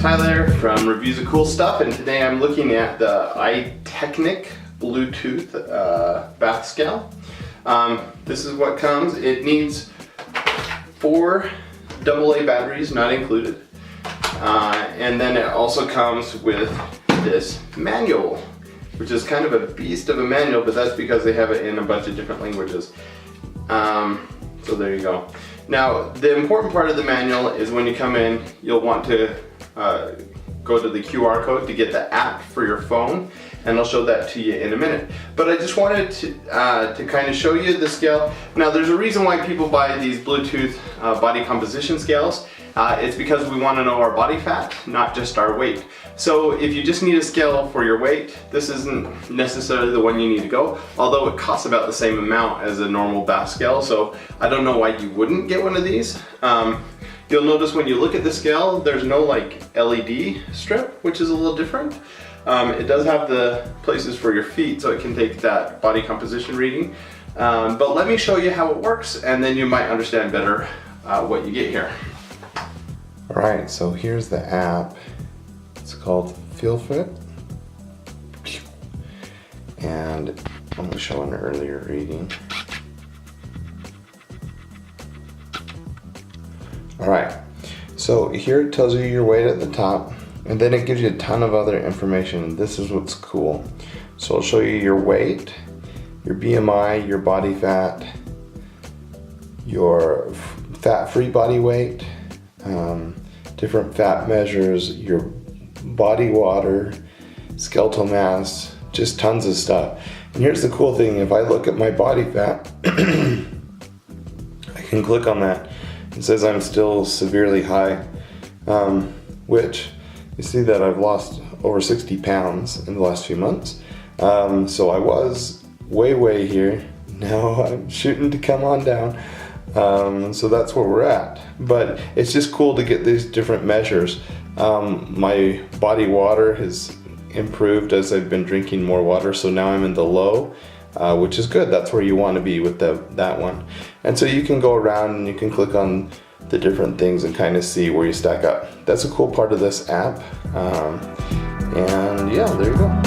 Tyler from Reviews of Cool Stuff, and today I'm looking at the iTeknic Bluetooth bath scale. This is what comes. It needs 4 AA batteries, not included. And then it also comes with this manual, which is kind of a beast of a manual, but that's because they have it in a bunch of different languages. So there you go. Now, the important part of the manual is when you come in, you'll want to go to the QR code to get the app for your phone, and I'll show that to you in a minute. But I just wanted to kind of show you the scale. Now, there's a reason why people buy these Bluetooth body composition scales. It's because we want to know our body fat, not just our weight. So if you just need a scale for your weight, this isn't necessarily the one you need to go, although it costs about the same amount as a normal bath scale, so I don't know why you wouldn't get one of these. You'll notice when you look at the scale, there's no like LED strip, which is a little different. It does have the places for your feet, so it can take that body composition reading. But let me show you how it works, and then you might understand better what you get here. Alright, so here's the app. It's called FeelFit. And I'm going to show an earlier reading. Alright, so here it tells you your weight at the top, and then it gives you a ton of other information. This is what's cool. So I'll show you your weight, your BMI, your body fat, your fat-free body weight, different fat measures, your body water, skeletal mass, just tons of stuff. And here's the cool thing, if I look at my body fat, I can click on that. It says I'm still severely high, which you see that I've lost over 60 pounds in the last few months. So I was way here. Now I'm shooting to come on down. So that's where we're at. But it's just cool to get these different measures. My body water has improved as I've been drinking more water, so now I'm in the low, which is good. That's where you want to be with that one. And so you can go around and you can click on the different things and kind of see where you stack up. That's a cool part of this app. And yeah, there you go.